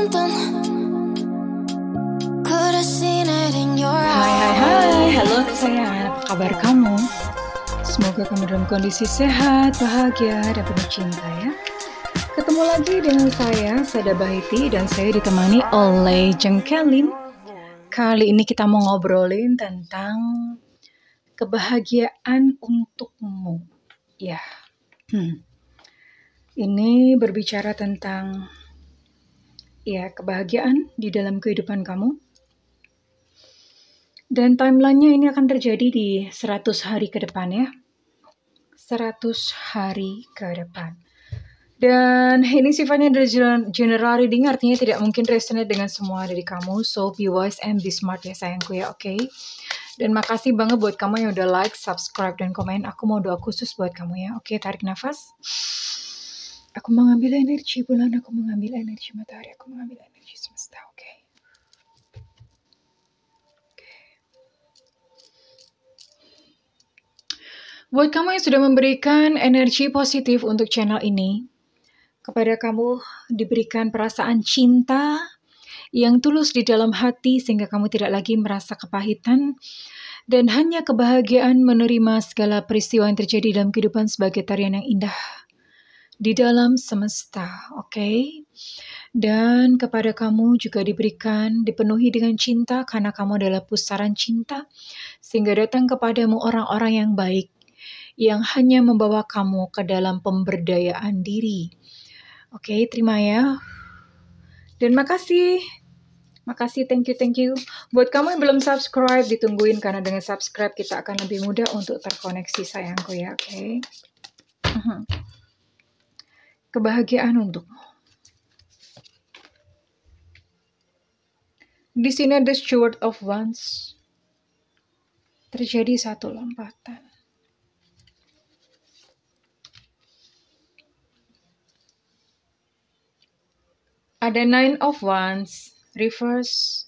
something. Could have seen it in your eyes. Hai, halo sayang, apa kabar kamu? Semoga kamu dalam kondisi sehat, bahagia, dan penuh cinta ya. Ketemu lagi dengan saya, Sada Bahiti, dan saya ditemani oleh Jengkelin. Kali ini kita mau ngobrolin tentang kebahagiaan untukmu. Ya, ini berbicara tentang kebahagiaan di dalam kehidupan kamu. Dan timelinenya ini akan terjadi di 100 hari ke depan ya. 100 hari ke depan. Dan ini sifatnya dari general reading, artinya tidak mungkin resonate dengan semua dari kamu. So be wise and be smart ya sayangku ya, oke? Dan makasih banget buat kamu yang udah like, subscribe, dan komen. Aku mau doa khusus buat kamu ya. Oke, tarik nafas. Aku mengambil energi bulan, aku mengambil energi matahari, aku mengambil energi semesta, oke? Buat kamu yang sudah memberikan energi positif untuk channel ini, kepada kamu diberikan perasaan cinta yang tulus di dalam hati sehingga kamu tidak lagi merasa kepahitan dan hanya kebahagiaan menerima segala peristiwa yang terjadi dalam kehidupan sebagai tarian yang indah di dalam semesta, oke? Dan kepada kamu juga dipenuhi dengan cinta karena kamu adalah pusaran cinta sehingga datang kepadamu orang-orang yang baik yang hanya membawa kamu ke dalam pemberdayaan diri. Oke, terima ya. Dan makasih, thank you. Buat kamu yang belum subscribe, ditungguin karena dengan subscribe kita akan lebih mudah untuk terkoneksi sayangku ya, oke? Kebahagiaan untukmu. Di sini ada Steward of Wands. Terjadi satu lompatan. Ada Nine of Wands, reverse.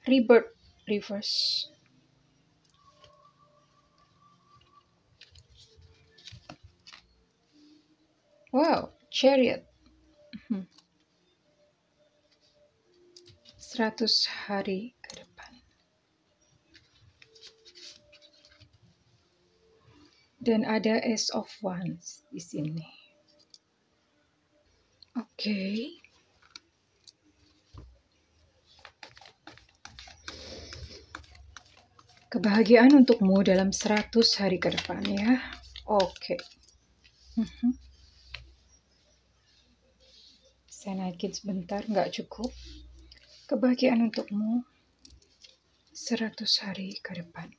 Rebirth, reverse. Wow, Chariot. 100 hari ke depan. Dan ada Ace of Wands di sini. Oke. Kebahagiaan untukmu dalam 100 hari ke depan ya. Oke. Saya naikin sebentar, nggak cukup. Kebahagiaan untukmu 100 hari ke depan.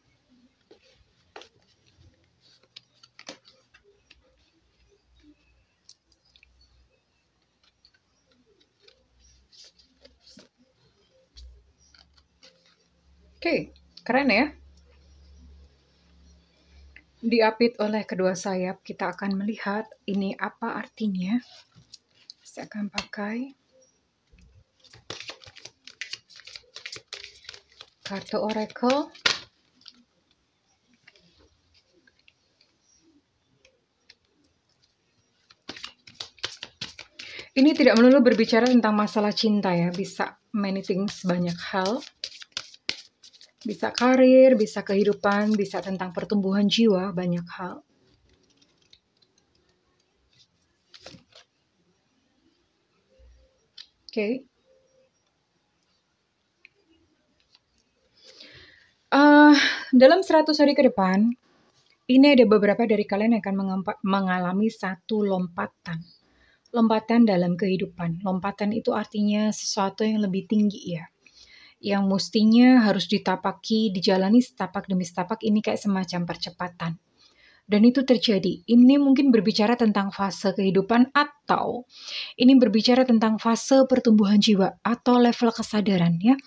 Oke, keren ya. Diapit oleh kedua sayap, kita akan melihat ini apa artinya. Saya akan pakai kartu Oracle. Ini tidak melulu berbicara tentang masalah cinta ya, bisa many things, banyak hal. Bisa karir, bisa kehidupan, bisa tentang pertumbuhan jiwa, banyak hal. Oke. Dalam 100 hari ke depan, ini ada beberapa dari kalian yang akan mengalami satu lompatan. Lompatan dalam kehidupan. Lompatan itu artinya sesuatu yang lebih tinggi ya. Yang mestinya harus ditapaki, dijalani setapak demi setapak, ini kayak semacam percepatan. Dan itu terjadi. Ini mungkin berbicara tentang fase kehidupan atau ini berbicara tentang fase pertumbuhan jiwa atau level kesadaran ya.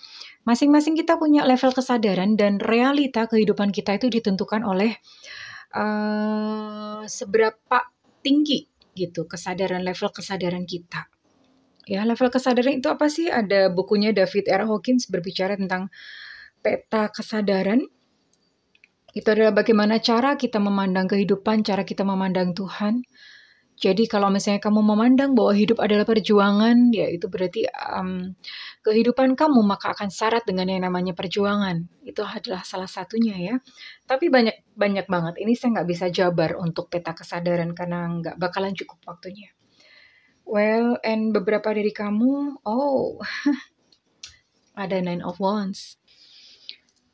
Masing-masing kita punya level kesadaran dan realita kehidupan kita itu ditentukan oleh seberapa tinggi gitu kesadaran, level kesadaran kita. Ya, level kesadaran itu apa sih? Ada bukunya David R. Hawkins berbicara tentang peta kesadaran. Itu adalah bagaimana cara kita memandang kehidupan, cara kita memandang Tuhan. Jadi kalau misalnya kamu memandang bahwa hidup adalah perjuangan, ya itu berarti kehidupan kamu maka akan syarat dengan yang namanya perjuangan. Itu adalah salah satunya ya. Tapi banyak banget. Ini saya nggak bisa jabar untuk peta kesadaran karena nggak bakalan cukup waktunya. Well, and beberapa dari kamu, ada Nine of Wands.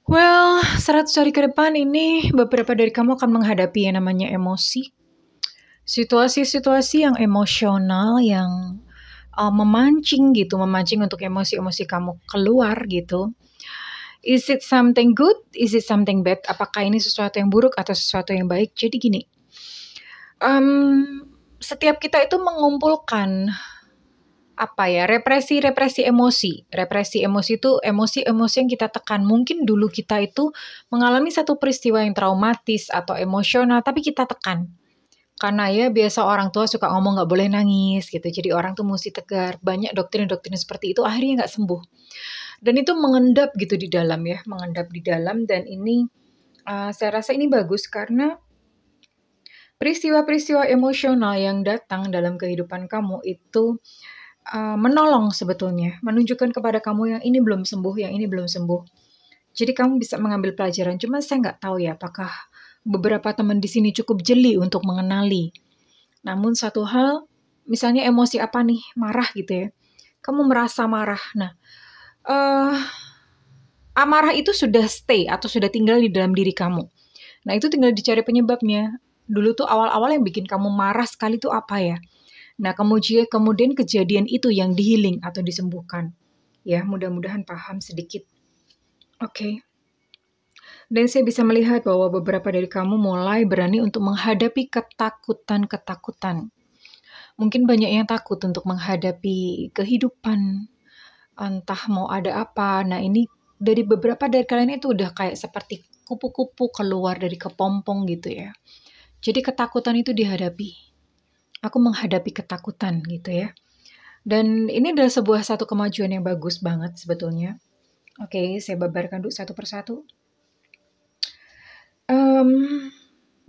Well, 100 hari ke depan ini beberapa dari kamu akan menghadapi yang namanya emosi. Situasi-situasi yang emosional yang memancing untuk emosi-emosi kamu keluar gitu. Is it something good? Is it something bad? Apakah ini sesuatu yang buruk atau sesuatu yang baik? Jadi gini, setiap kita itu mengumpulkan represi emosi. Represi emosi itu emosi-emosi yang kita tekan. Mungkin dulu kita itu mengalami satu peristiwa yang traumatis atau emosional, tapi kita tekan. Karena ya biasa orang tua suka ngomong nggak boleh nangis gitu. Jadi orang tuh mesti tegar. Banyak doktrin-doktrin seperti itu akhirnya nggak sembuh. Dan itu mengendap gitu di dalam ya. Mengendap di dalam dan ini saya rasa ini bagus karena peristiwa-peristiwa emosional yang datang dalam kehidupan kamu itu menolong sebetulnya. Menunjukkan kepada kamu yang ini belum sembuh, yang ini belum sembuh. Jadi kamu bisa mengambil pelajaran. Cuma saya nggak tahu ya apakah beberapa teman di sini cukup jeli untuk mengenali. Namun satu hal, misalnya emosi apa nih, marah gitu ya. Kamu merasa marah. Nah, amarah itu sudah stay atau sudah tinggal di dalam diri kamu. Nah, itu tinggal dicari penyebabnya. Dulu tuh awal-awal yang bikin kamu marah sekali tuh apa ya? Nah, kemudian kejadian itu yang di-healing atau disembuhkan. Ya, mudah-mudahan paham sedikit. Oke. Dan saya bisa melihat bahwa beberapa dari kamu mulai berani untuk menghadapi ketakutan-ketakutan. Mungkin banyak yang takut untuk menghadapi kehidupan, entah mau ada apa. Nah ini dari beberapa dari kalian itu udah kayak seperti kupu-kupu keluar dari kepompong gitu ya. Jadi ketakutan itu dihadapi. Aku menghadapi ketakutan gitu ya. Dan ini adalah satu kemajuan yang bagus banget sebetulnya. Oke, saya babarkan dulu satu persatu.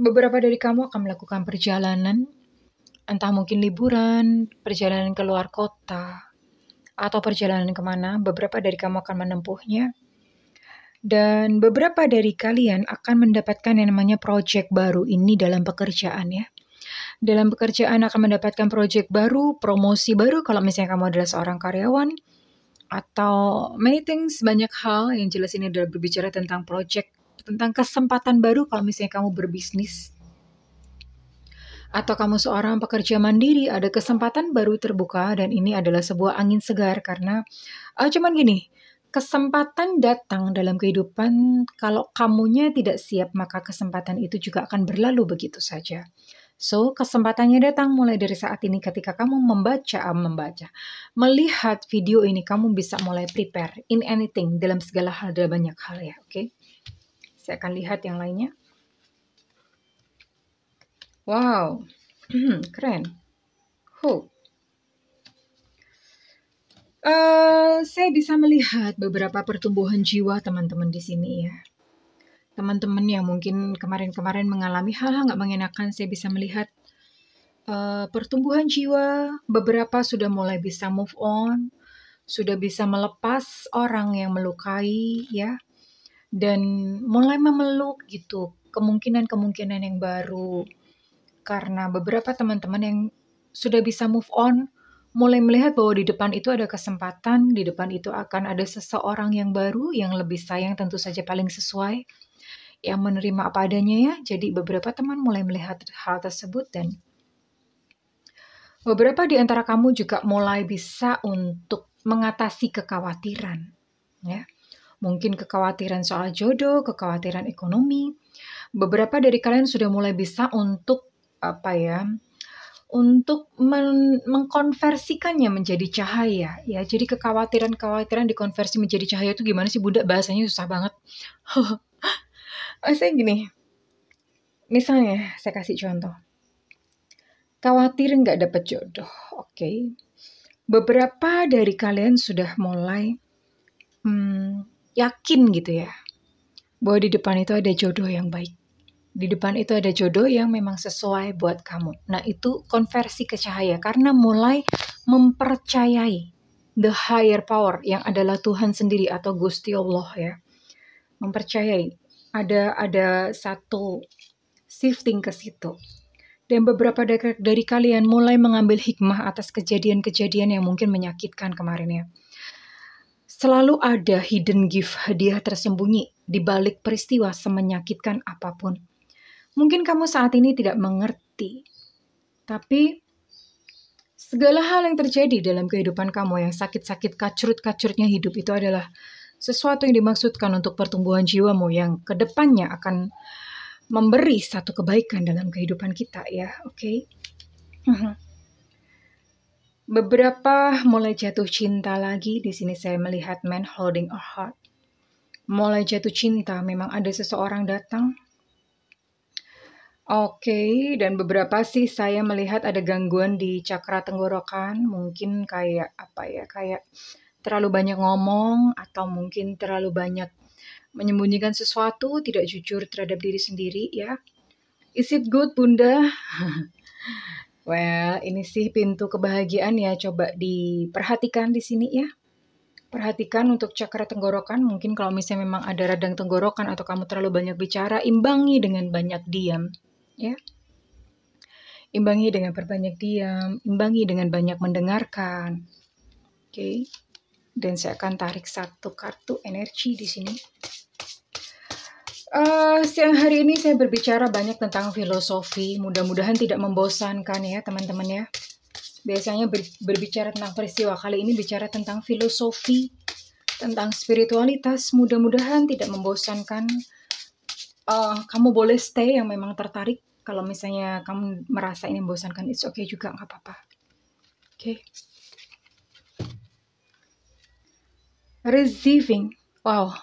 Beberapa dari kamu akan melakukan perjalanan, entah mungkin liburan, perjalanan ke luar kota, atau perjalanan kemana, beberapa dari kamu akan menempuhnya. Dan beberapa dari kalian akan mendapatkan yang namanya project baru ini dalam pekerjaan ya. Dalam pekerjaan akan mendapatkan project baru, promosi baru kalau misalnya kamu adalah seorang karyawan, atau many things, banyak hal yang jelas ini adalah berbicara tentang project, tentang kesempatan baru kalau misalnya kamu berbisnis. Atau kamu seorang pekerja mandiri, ada kesempatan baru terbuka dan ini adalah sebuah angin segar karena cuman gini, kesempatan datang dalam kehidupan kalau kamunya tidak siap maka kesempatan itu juga akan berlalu begitu saja. So, kesempatannya datang mulai dari saat ini ketika kamu melihat video ini kamu bisa mulai prepare in anything, dalam segala hal, dalam banyak hal ya, oke? Saya akan lihat yang lainnya. Wow, keren. Saya bisa melihat beberapa pertumbuhan jiwa teman-teman di sini ya. Teman-teman yang mungkin kemarin-kemarin mengalami hal-hal nggak mengenakan, saya bisa melihat pertumbuhan jiwa. Beberapa sudah mulai bisa move on, sudah bisa melepas orang yang melukai ya, dan mulai memeluk gitu kemungkinan-kemungkinan yang baru. Karena beberapa teman-teman yang sudah bisa move on, mulai melihat bahwa di depan itu ada kesempatan, di depan itu akan ada seseorang yang baru, yang lebih sayang, tentu saja paling sesuai, yang menerima apa adanya ya. Jadi beberapa teman mulai melihat hal tersebut dan beberapa di antara kamu juga mulai bisa untuk mengatasi kekhawatiran ya. Mungkin kekhawatiran soal jodoh, kekhawatiran ekonomi. Beberapa dari kalian sudah mulai bisa untuk mengkonversikannya menjadi cahaya ya. Jadi kekhawatiran dikonversi menjadi cahaya itu gimana sih Bunda? Bahasanya susah banget. Saya gini, misalnya saya kasih contoh. Khawatir nggak dapat jodoh, oke. Beberapa dari kalian sudah mulai yakin gitu ya. bahwa di depan itu ada jodoh yang baik. Di depan itu ada jodoh yang memang sesuai buat kamu. Nah, itu konversi ke cahaya karena mulai mempercayai the higher power yang adalah Tuhan sendiri atau Gusti Allah ya. Mempercayai ada satu shifting ke situ. Dan beberapa dari kalian mulai mengambil hikmah atas kejadian-kejadian yang mungkin menyakitkan kemarin ya. Selalu ada hidden gift, hadiah tersembunyi di balik peristiwa semenyakitkan apapun. Mungkin kamu saat ini tidak mengerti, tapi segala hal yang terjadi dalam kehidupan kamu yang sakit-sakit kacrut-kacrutnya hidup itu adalah sesuatu yang dimaksudkan untuk pertumbuhan jiwamu yang kedepannya akan memberi satu kebaikan dalam kehidupan kita ya, oke? Beberapa mulai jatuh cinta lagi. Di sini saya melihat man holding a heart. Mulai jatuh cinta, memang ada seseorang datang. Oke, dan beberapa sih saya melihat ada gangguan di cakra tenggorokan, mungkin kayak apa ya, kayak terlalu banyak ngomong atau mungkin terlalu banyak menyembunyikan sesuatu, tidak jujur terhadap diri sendiri ya. Is it good, Bunda? Well, ini sih pintu kebahagiaan ya, coba diperhatikan di sini ya. Perhatikan untuk cakra tenggorokan, mungkin kalau misalnya memang ada radang tenggorokan atau kamu terlalu banyak bicara, imbangi dengan banyak diam. Ya, imbangi dengan perbanyak diam, imbangi dengan banyak mendengarkan. Oke, dan saya akan tarik satu kartu energi di sini. Siang hari ini saya berbicara banyak tentang filosofi. Mudah-mudahan tidak membosankan ya teman-teman ya. Biasanya berbicara tentang peristiwa, kali ini bicara tentang filosofi, tentang spiritualitas. Mudah-mudahan tidak membosankan. Kamu boleh stay yang memang tertarik. Kalau misalnya kamu merasa ini membosankan, it's okay juga, nggak apa-apa. Oke. Receiving. Wow.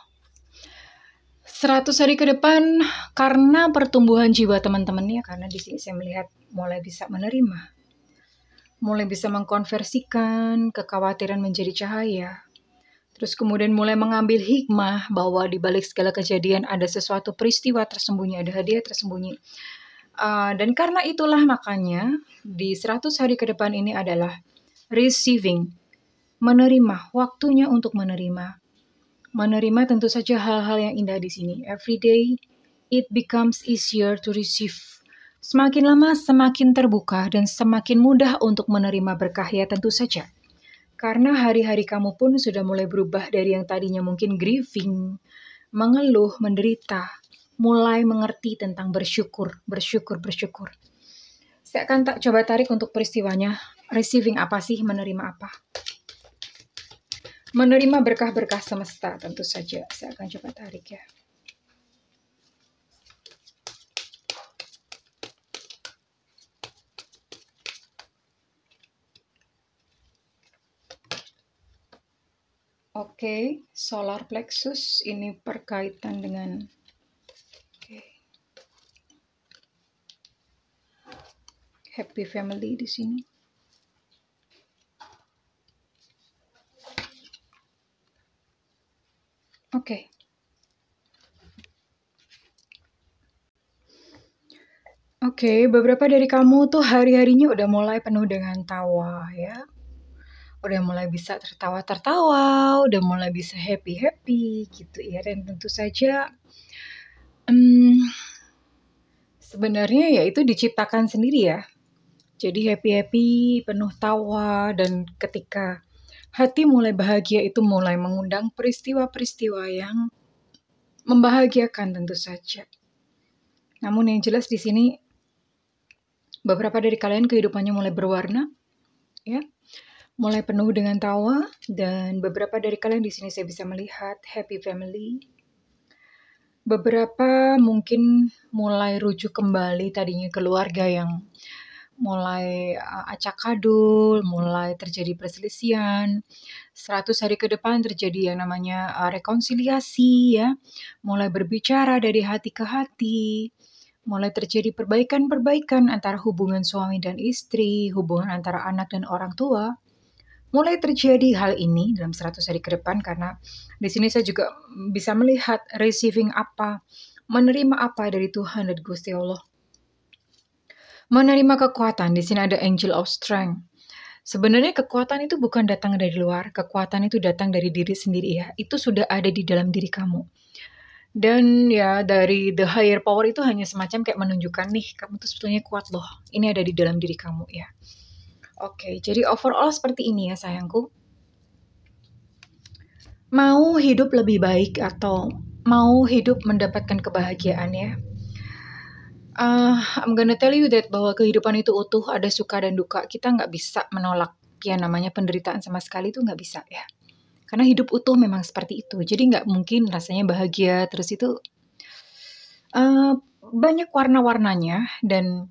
100 hari ke depan karena pertumbuhan jiwa teman-teman ya, karena di sini saya melihat mulai bisa menerima. Mulai bisa mengkonversikan kekhawatiran menjadi cahaya. Terus kemudian mulai mengambil hikmah bahwa di balik segala kejadian ada sesuatu peristiwa tersembunyi, ada hadiah tersembunyi. Dan karena itulah makanya di 100 hari ke depan ini adalah receiving, menerima, waktunya untuk menerima. Menerima tentu saja hal-hal yang indah di sini. Every day it becomes easier to receive. Semakin lama semakin terbuka dan semakin mudah untuk menerima berkah ya tentu saja. Karena hari-hari kamu pun sudah mulai berubah dari yang tadinya mungkin grieving, mengeluh, menderita, mulai mengerti tentang bersyukur. Saya akan coba tarik untuk peristiwanya. Receiving apa sih? Menerima apa? Menerima berkah-berkah semesta tentu saja. Saya akan coba tarik ya. Oke, solar plexus ini berkaitan dengan happy family di sini. Oke, beberapa dari kamu tuh hari-harinya udah mulai penuh dengan tawa ya. Udah mulai bisa tertawa-tertawa, udah mulai bisa happy-happy gitu ya. Dan tentu saja sebenarnya ya itu diciptakan sendiri ya. Jadi happy-happy, penuh tawa, dan ketika hati mulai bahagia itu mulai mengundang peristiwa-peristiwa yang membahagiakan tentu saja. Namun yang jelas di sini beberapa dari kalian kehidupannya mulai berwarna ya. Mulai penuh dengan tawa, dan beberapa dari kalian di sini saya bisa melihat happy family. Beberapa mungkin mulai rujuk kembali tadinya keluarga yang mulai acak adul, mulai terjadi perselisihan. 100 hari ke depan terjadi yang namanya rekonsiliasi ya. Mulai berbicara dari hati ke hati. Mulai terjadi perbaikan-perbaikan antara hubungan suami dan istri, hubungan antara anak dan orang tua. mulai terjadi hal ini dalam 100 hari ke depan, karena di sini saya juga bisa melihat receiving apa, menerima apa dari Tuhan dan Gusti Allah. Menerima kekuatan, di sini ada Angel of Strength. Sebenarnya kekuatan itu bukan datang dari luar, kekuatan itu datang dari diri sendiri ya. Itu sudah ada di dalam diri kamu. Dan ya dari the higher power itu hanya semacam kayak menunjukkan nih, kamu tuh sebetulnya kuat loh. Ini ada di dalam diri kamu ya. Oke, jadi overall seperti ini ya sayangku. Mau hidup lebih baik atau mau hidup mendapatkan kebahagiaan ya. I'm gonna tell you that bahwa kehidupan itu utuh, ada suka dan duka. Kita nggak bisa menolak ya namanya penderitaan sama sekali itu nggak bisa ya. Karena hidup utuh memang seperti itu. Jadi nggak mungkin rasanya bahagia terus itu banyak warna-warnanya dan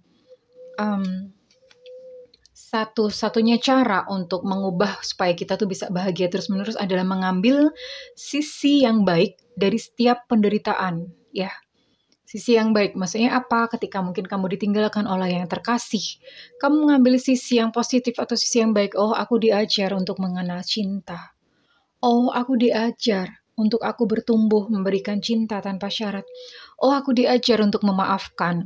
satu-satunya cara untuk mengubah supaya kita tuh bisa bahagia terus-menerus adalah mengambil sisi yang baik dari setiap penderitaan ya. Sisi yang baik, maksudnya apa? Ketika mungkin kamu ditinggalkan oleh yang terkasih, kamu mengambil sisi yang positif atau sisi yang baik. Oh, aku diajar untuk mengenal cinta. Oh, aku diajar untuk aku bertumbuh memberikan cinta tanpa syarat. Oh, aku diajar untuk memaafkan.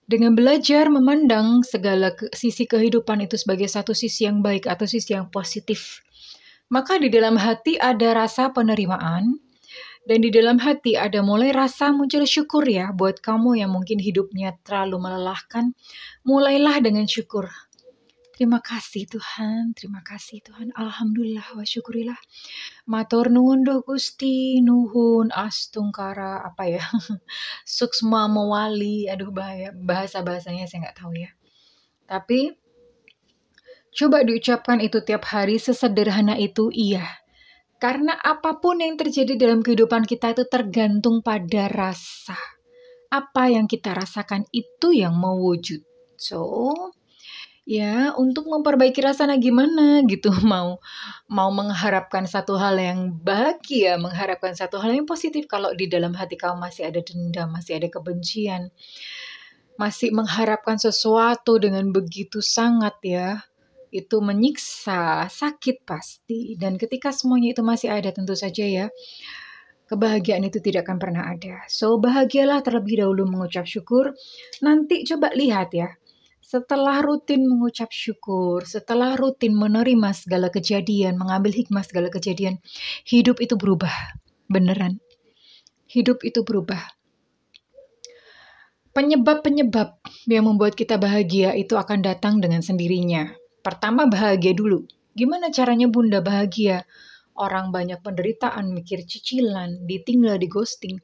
Dengan belajar memandang segala sisi kehidupan itu sebagai satu sisi yang baik atau sisi yang positif, maka di dalam hati ada rasa penerimaan. Dan di dalam hati ada mulai rasa muncul syukur ya buat kamu yang mungkin hidupnya terlalu melelahkan. Mulailah dengan syukur. Terima kasih Tuhan, Alhamdulillah wa syukurilah. Matur nuwun doh Gusti, nuhun astungkara apa ya? Suksma mewali, aduh bahasa-bahasanya saya nggak tahu ya. Tapi coba diucapkan itu tiap hari sesederhana itu iya. Karena apapun yang terjadi dalam kehidupan kita itu tergantung pada rasa. Apa yang kita rasakan itu yang mewujud. So, ya untuk memperbaiki rasanya gimana gitu. Mau mengharapkan satu hal yang bahagia, mengharapkan satu hal yang positif. Kalau di dalam hati kamu masih ada dendam, masih ada kebencian. Masih mengharapkan sesuatu dengan begitu sangat ya. Itu menyiksa, sakit pasti. Dan ketika semuanya itu masih ada tentu saja ya, kebahagiaan itu tidak akan pernah ada. So, bahagialah terlebih dahulu mengucap syukur. Nanti coba lihat ya, setelah rutin mengucap syukur, setelah rutin menerima segala kejadian, mengambil hikmah segala kejadian, hidup itu berubah. Beneran. Hidup itu berubah. Penyebab-penyebab yang membuat kita bahagia itu akan datang dengan sendirinya. Pertama bahagia dulu. Gimana caranya Bunda bahagia? Orang banyak penderitaan, mikir cicilan, ditinggal, di ghosting.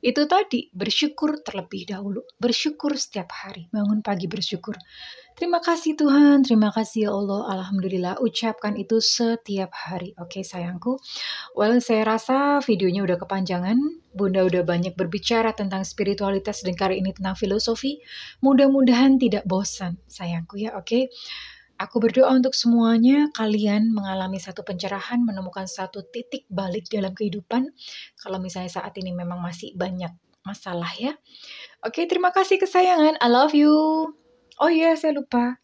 Itu tadi, bersyukur terlebih dahulu. Bersyukur setiap hari. Bangun pagi bersyukur. Terima kasih Tuhan, terima kasih ya Allah, Alhamdulillah. Ucapkan itu setiap hari. Oke sayangku. Well, saya rasa videonya udah kepanjangan. Bunda udah banyak berbicara tentang spiritualitas dan kali ini tentang filosofi. Mudah-mudahan tidak bosan sayangku ya, oke? Aku berdoa untuk semuanya, kalian mengalami satu pencerahan, menemukan satu titik balik dalam kehidupan. Kalau misalnya saat ini memang masih banyak masalah ya. Oke, terima kasih kesayangan. I love you. Oh iya, saya lupa.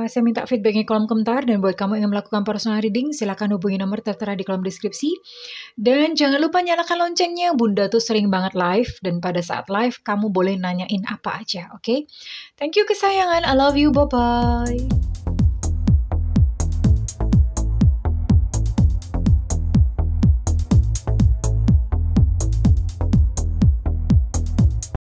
Saya minta feedbacknya di kolom komentar. Dan buat kamu yang melakukan personal reading, silakan hubungi nomor tertera di kolom deskripsi. Dan jangan lupa nyalakan loncengnya. Bunda tuh sering banget live. Dan pada saat live, kamu boleh nanyain apa aja, oke? Thank you kesayangan. I love you. Bye-bye.